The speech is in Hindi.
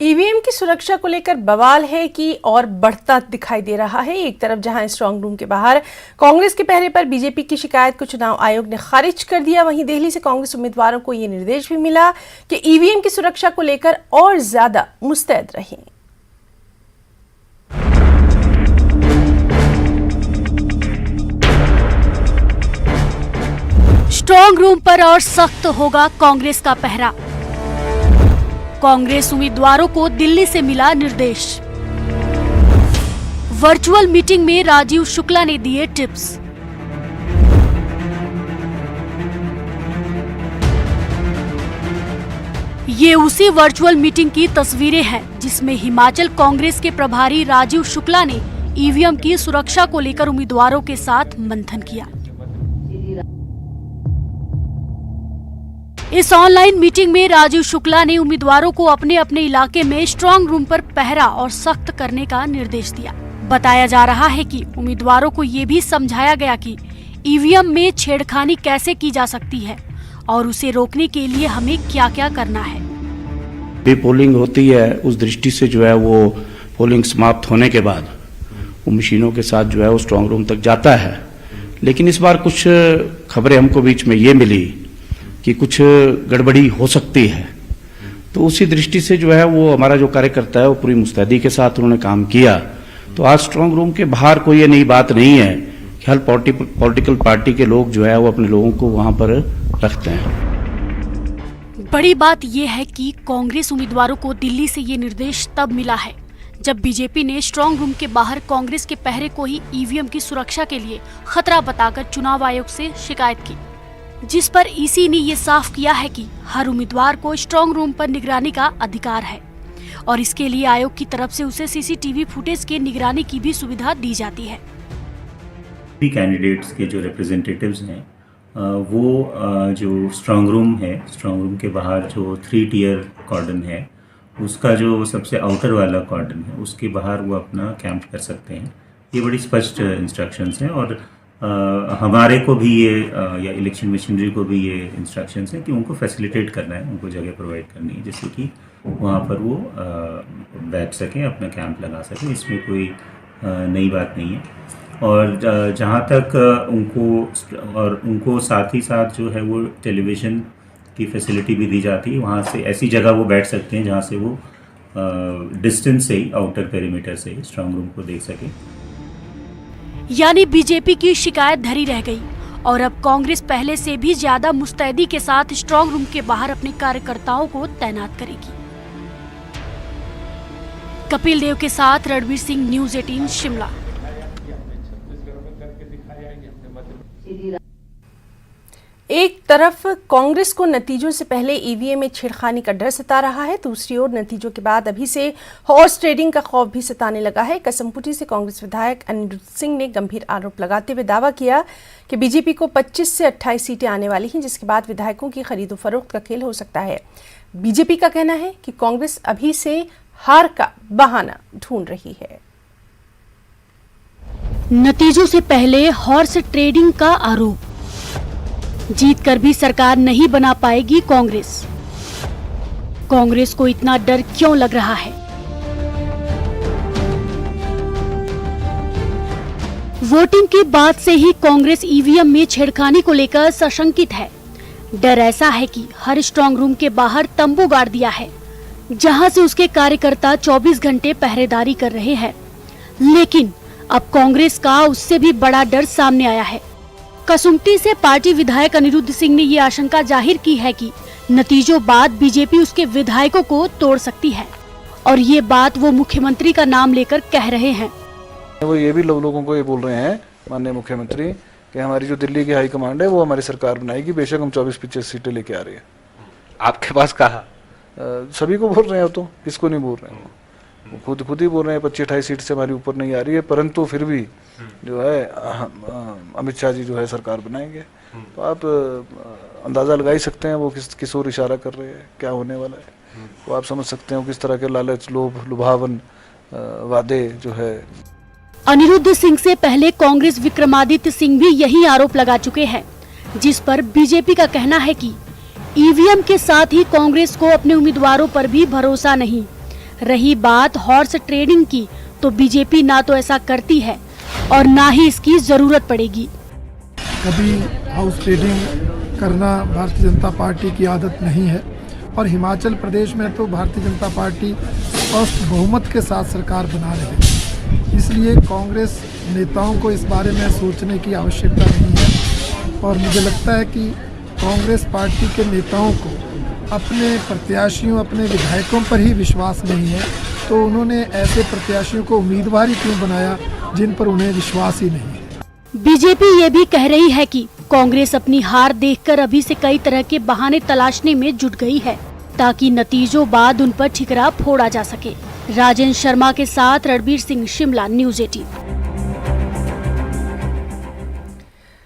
ईवीएम की सुरक्षा को लेकर बवाल है कि और बढ़ता दिखाई दे रहा है। एक तरफ जहां स्ट्रांग रूम के बाहर कांग्रेस के पहरे पर बीजेपी की शिकायत को चुनाव आयोग ने खारिज कर दिया, वहीं दिल्ली से कांग्रेस उम्मीदवारों को ये निर्देश भी मिला कि ईवीएम की सुरक्षा को लेकर और ज्यादा मुस्तैद रहें। स्ट्रांग रूम पर और सख्त होगा कांग्रेस का पहरा। कांग्रेस उम्मीदवारों को दिल्ली से मिला निर्देश। वर्चुअल मीटिंग में राजीव शुक्ला ने दिए टिप्स। ये उसी वर्चुअल मीटिंग की तस्वीरें हैं जिसमें हिमाचल कांग्रेस के प्रभारी राजीव शुक्ला ने ईवीएम की सुरक्षा को लेकर उम्मीदवारों के साथ मंथन किया। इस ऑनलाइन मीटिंग में राजीव शुक्ला ने उम्मीदवारों को अपने अपने इलाके में स्ट्रांग रूम पर पहरा और सख्त करने का निर्देश दिया। बताया जा रहा है कि उम्मीदवारों को ये भी समझाया गया कि ईवीएम में छेड़खानी कैसे की जा सकती है और उसे रोकने के लिए हमें क्या क्या करना है। पोलिंग होती है, उस दृष्टि से जो है वो पोलिंग समाप्त होने के बाद वो मशीनों के साथ जो है वो स्ट्रांग रूम तक जाता है। लेकिन इस बार कुछ खबरें हमको बीच में ये मिली कि कुछ गड़बड़ी हो सकती है, तो उसी दृष्टि से जो है वो हमारा जो कार्यकर्ता है वो पूरी मुस्तैदी के साथ उन्होंने काम किया। तो आज स्ट्रांग रूम के बाहर कोई ये नई बात नहीं है कि हर पॉलिटिकल पार्टी के लोग जो है वो अपने लोगों को वहां पर रखते हैं। बड़ी बात यह है कि कांग्रेस उम्मीदवारों को दिल्ली से ये निर्देश तब मिला है जब बीजेपी ने स्ट्रांग रूम के बाहर कांग्रेस के पहरे को ही ईवीएम की सुरक्षा के लिए खतरा बताकर चुनाव आयोग से शिकायत की, जिस पर ईसी ने ये साफ किया है कि हर उम्मीदवार को स्ट्रांग रूम पर निगरानी का अधिकार है और इसके लिए आयोग की तरफ से उसे सीसीटीवी फुटेज के निगरानी की भी सुविधा दी जाती है। कैंडिडेट्स के जो रिप्रेजेंटेटिव्स हैं वो जो स्ट्रांग रूम है, स्ट्रांग रूम के बाहर जो 3 टियर कॉर्डन है, उसका जो सबसे आउटर वाला कॉर्डन है उसके बाहर वो अपना कैंप कर सकते हैं। ये बड़ी स्पष्ट इंस्ट्रक्शंस हैं और हमारे को भी ये या इलेक्शन मशीनरी को भी ये इंस्ट्रक्शंस हैं कि उनको फैसिलिटेट करना है, उनको जगह प्रोवाइड करनी है जिससे कि वहाँ पर वो बैठ सकें, अपना कैंप लगा सकें। इसमें कोई नई बात नहीं है। और जहाँ तक उनको साथ ही साथ जो है वो टेलीविज़न की फैसिलिटी भी दी जाती है। वहाँ से ऐसी जगह वो बैठ सकते हैं जहाँ से वो डिस्टेंस से ही, आउटर पेरीमीटर से ही स्ट्रांग रूम को देख सकें। यानी बीजेपी की शिकायत धरी रह गई और अब कांग्रेस पहले से भी ज्यादा मुस्तैदी के साथ स्ट्रांग रूम के बाहर अपने कार्यकर्ताओं को तैनात करेगी। कपिल देव के साथ रणवीर सिंह, न्यूज़ 18 शिमला। एक तरफ कांग्रेस को नतीजों से पहले ईवीएम में छेड़खानी का डर सता रहा है, दूसरी ओर नतीजों के बाद अभी से हॉर्स ट्रेडिंग का खौफ भी सताने लगा है। कसमपुटी से कांग्रेस विधायक अनिरुद्ध सिंह ने गंभीर आरोप लगाते हुए दावा किया कि बीजेपी को 25 से 28 सीटें आने वाली हैं, जिसके बाद विधायकों की खरीदो फरोख्त का खेल हो सकता है। बीजेपी का कहना है कि कांग्रेस अभी से हार का बहाना ढूंढ रही है। नतीजों से पहले हॉर्स ट्रेडिंग का आरोप, जीत कर भी सरकार नहीं बना पाएगी कांग्रेस। कांग्रेस को इतना डर क्यों लग रहा है? वोटिंग के बाद से ही कांग्रेस ईवीएम में छेड़खानी को लेकर सशंकित है। डर ऐसा है कि हर स्ट्रांग रूम के बाहर तंबू गाड़ दिया है, जहां से उसके कार्यकर्ता 24 घंटे पहरेदारी कर रहे हैं। लेकिन अब कांग्रेस का उससे भी बड़ा डर सामने आया है। कसुम्पटी से पार्टी विधायक अनिरुद्ध सिंह ने ये आशंका जाहिर की है कि नतीजों बाद बीजेपी उसके विधायकों को तोड़ सकती है और ये बात वो मुख्यमंत्री का नाम लेकर कह रहे हैं। वो ये भी लोगों को ये बोल रहे हैं, माननीय मुख्यमंत्री, कि हमारी जो दिल्ली की हाई कमांड है वो हमारी सरकार बनाएगी, बेशक हम 24-25 सीटें लेके आ रहे हैं। आपके पास कहा? सभी को बोल रहे हैं, तो किसको नहीं बोल रहे हैं, वो खुद ही बोल रहे हैं 25-28 सीट से हमारी ऊपर नहीं आ रही है, परंतु फिर भी जो है अमित शाह जी जो है सरकार बनाएंगे। तो आप अंदाज़ा लगा ही सकते हैं वो किस ओर इशारा कर रहे हैं, क्या होने वाला है। तो आप समझ सकते हैं किस तरह के लालच, लोभ, लुभावन वादे जो है। अनिरुद्ध सिंह से पहले कांग्रेस विक्रमादित्य सिंह भी यही आरोप लगा चुके हैं, जिस पर बीजेपी का कहना है कि ईवीएम के साथ ही कांग्रेस को अपने उम्मीदवारों पर भी भरोसा नहीं, रही बात हॉर्स ट्रेडिंग की, तो बीजेपी ना तो ऐसा करती है और ना ही इसकी जरूरत पड़ेगी। कभी हाउस ट्रेडिंग करना भारतीय जनता पार्टी की आदत नहीं है और हिमाचल प्रदेश में तो भारतीय जनता पार्टी स्पष्ट बहुमत के साथ सरकार बना रही है। इसलिए कांग्रेस नेताओं को इस बारे में सोचने की आवश्यकता नहीं है और मुझे लगता है कि कांग्रेस पार्टी के नेताओं को अपने प्रत्याशियों, अपने विधायकों पर ही विश्वास नहीं है, तो उन्होंने ऐसे प्रत्याशियों को उम्मीदवार ही क्यों बनाया जिन पर उन्हें विश्वास ही नहीं है। बीजेपी ये भी कह रही है कि कांग्रेस अपनी हार देखकर अभी से कई तरह के बहाने तलाशने में जुट गई है ताकि नतीजों बाद उन पर ठिकरा फोड़ा जा सके। राजेंद्र शर्मा के साथ रणबीर सिंह, शिमला, न्यूज़ 18।